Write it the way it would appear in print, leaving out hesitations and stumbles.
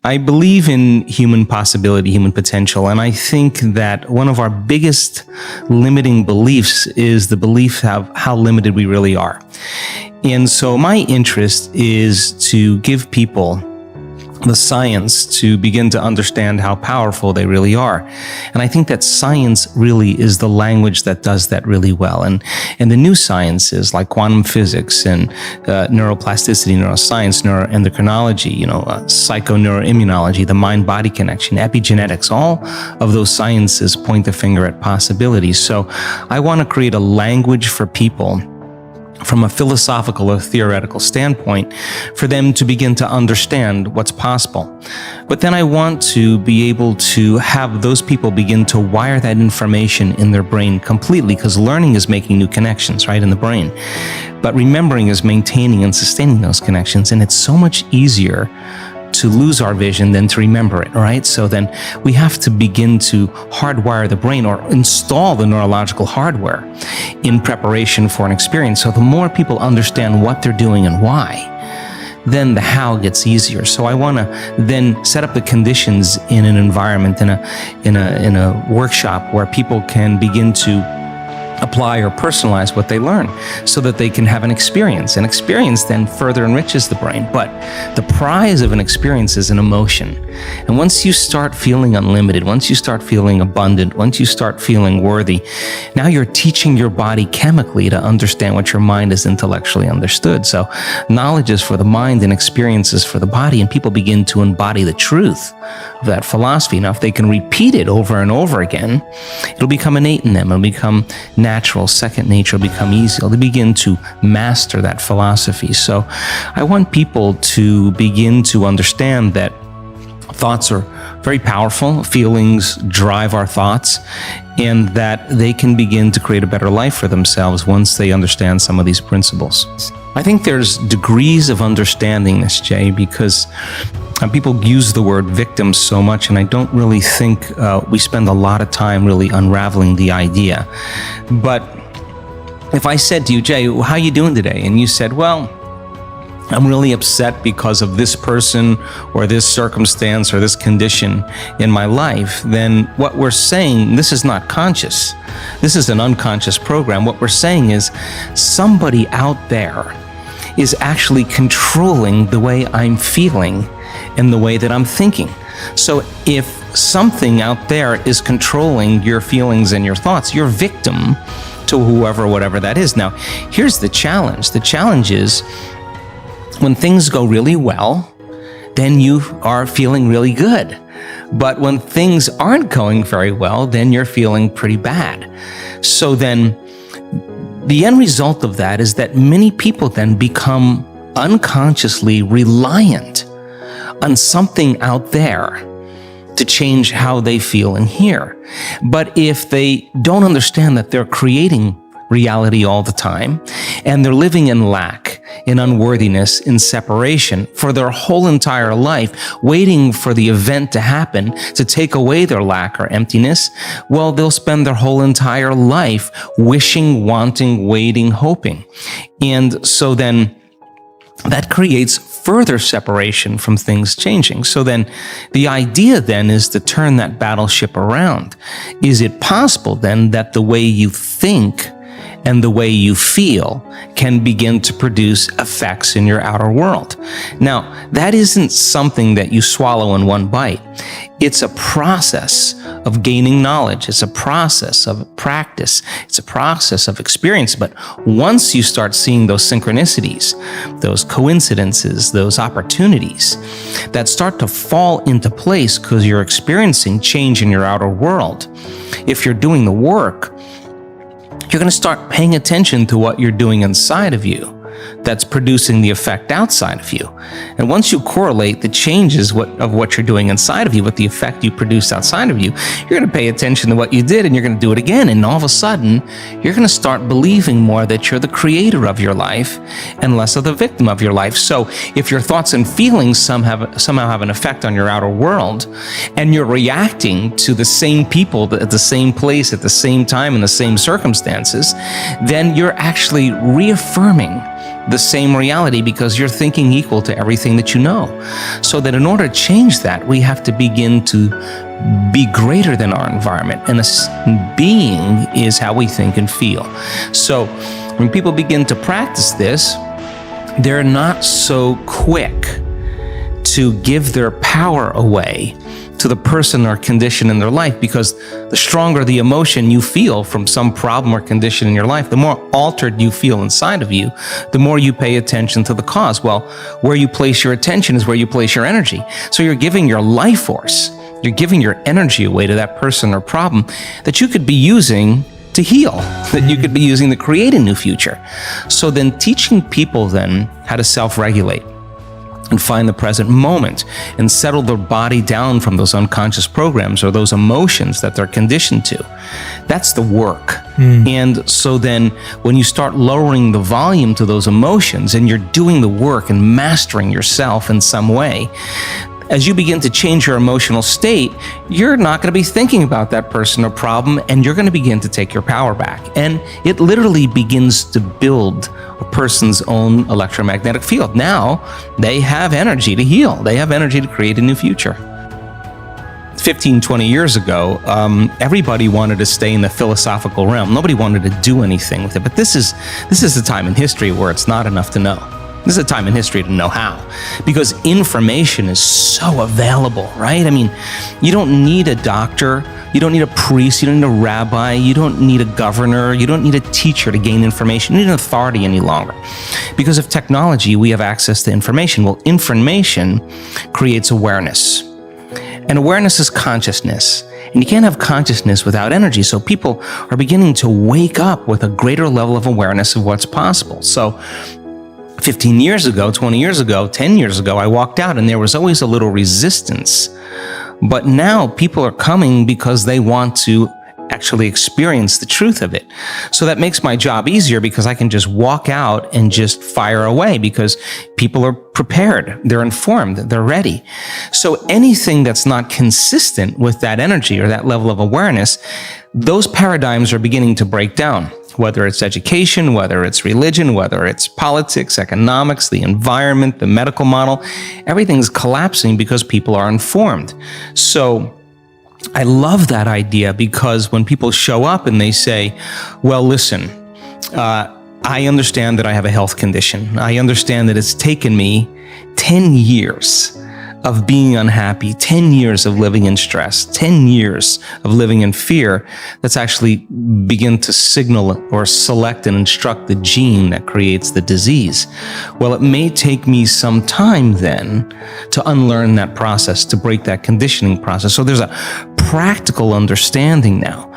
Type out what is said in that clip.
I believe in human possibility, human potential, and I think that one of our biggest limiting beliefs is the belief of how limited we really are. And so my interest is to give people the science to begin to understand how powerful they really are. And I think that science really is the language that does that really well. And the new sciences like quantum physics and neuroplasticity, neuroscience, neuroendocrinology, psychoneuroimmunology, the mind-body connection, epigenetics, all of those sciences point the finger at possibilities. So I want to create a language for people from a philosophical or theoretical standpoint for them to begin to understand what's possible. But then I want to be able to have those people begin to wire that information in their brain completely, because learning is making new connections, right, in the brain. But remembering is maintaining and sustaining those connections, and it's so much easier to lose our vision than to remember it, right? So then we have to begin to hardwire the brain or install the neurological hardware in preparation for an experience. So the more people understand what they're doing and why, then the how gets easier. So I want to then set up the conditions in an environment, in a workshop where people can begin to apply or personalize what they learn so that they can have an experience. An experience then further enriches the brain. But the prize of an experience is an emotion. And once you start feeling unlimited, once you start feeling abundant, once you start feeling worthy, now you're teaching your body chemically to understand what your mind has intellectually understood. So knowledge is for the mind and experience is for the body, and people begin to embody the truth of that philosophy. Now, if they can repeat it over and over again, it'll become innate in them. It'll become natural, second nature, will become easy. They'll begin to master that philosophy. So I want people to begin to understand that thoughts are very powerful. Feelings drive our thoughts, and that they can begin to create a better life for themselves once they understand some of these principles. I think there's degrees of understanding this, Jay, because people use the word victim so much, and I don't really think we spend a lot of time really unraveling the idea. But if I said to you, Jay, how you doing today? And you said, well, I'm really upset because of this person or this circumstance or this condition in my life, then what we're saying, this is not conscious. This is an unconscious program. What we're saying is somebody out there is actually controlling the way I'm feeling and the way that I'm thinking. So if something out there is controlling your feelings and your thoughts, you're victim to whoever, whatever that is. Now, here's the challenge. The challenge is when things go really well, then you are feeling really good. But when things aren't going very well, then you're feeling pretty bad. So then the end result of that is that many people then become unconsciously reliant on something out there to change how they feel and hear. But if they don't understand that they're creating reality all the time, and they're living in lack, in unworthiness, in separation for their whole entire life, waiting for the event to happen to take away their lack or emptiness, well, they'll spend their whole entire life wishing, wanting, waiting, hoping. And so then that creates further separation from things changing. So then the idea then is to turn that battleship around. Is it possible then that the way you think and the way you feel can begin to produce effects in your outer world? Now, that isn't something that you swallow in one bite. It's a process of gaining knowledge. It's a process of practice. It's a process of experience. But once you start seeing those synchronicities, those coincidences, those opportunities that start to fall into place because you're experiencing change in your outer world, if you're doing the work, you're going to start paying attention to what you're doing inside of you that's producing the effect outside of you. And once you correlate the changes of what you're doing inside of you with the effect you produce outside of you, you're going to pay attention to what you did and you're going to do it again. And all of a sudden, you're going to start believing more that you're the creator of your life and less of the victim of your life. So if your thoughts and feelings somehow have an effect on your outer world, and you're reacting to the same people at the same place at the same time in the same circumstances, then you're actually reaffirming the same reality because you're thinking equal to everything that you know. So that in order to change that, we have to begin to be greater than our environment. And being is how we think and feel. So when people begin to practice this, they're not so quick to give their power away to the person or condition in their life, because the stronger the emotion you feel from some problem or condition in your life, the more altered you feel inside of you, the more you pay attention to the cause. Well, where you place your attention is where you place your energy. So you're giving your life force, you're giving your energy away to that person or problem that you could be using to heal, that you could be using to create a new future. So then teaching people then how to self-regulate and find the present moment and settle their body down from those unconscious programs or those emotions that they're conditioned to. That's the work. And so then when you start lowering the volume to those emotions and you're doing the work and mastering yourself in some way, as you begin to change your emotional state, you're not going to be thinking about that person or problem, and you're going to begin to take your power back. And it literally begins to build a person's own electromagnetic field. Now they have energy to heal. They have energy to create a new future. 15, 20 years ago, everybody wanted to stay in the philosophical realm. Nobody wanted to do anything with it. But this is a time in history where it's not enough to know. This is a time in history to know how, because information is so available, right? I mean, you don't need a doctor, you don't need a priest, you don't need a rabbi, you don't need a governor, you don't need a teacher to gain information. You don't need an authority any longer. Because of technology, we have access to information. Well, information creates awareness. And awareness is consciousness. And you can't have consciousness without energy. So people are beginning to wake up with a greater level of awareness of what's possible. So 15 years ago, 20 years ago, 10 years ago, I walked out and there was always a little resistance. But now people are coming because they want to actually experience the truth of it. So that makes my job easier because I can just walk out and just fire away because people are prepared, they're informed, they're ready. So anything that's not consistent with that energy or that level of awareness, those paradigms are beginning to break down. Whether it's education, whether it's religion, whether it's politics, economics, the environment, the medical model, everything's collapsing because people are informed. So I love that idea because when people show up and they say, well, listen, I understand that I have a health condition. I understand that it's taken me 10 years of being unhappy, 10 years of living in stress, 10 years of living in fear, that's actually begin to signal or select and instruct the gene that creates the disease. Well, it may take me some time then to unlearn that process, to break that conditioning process. So there's a practical understanding now.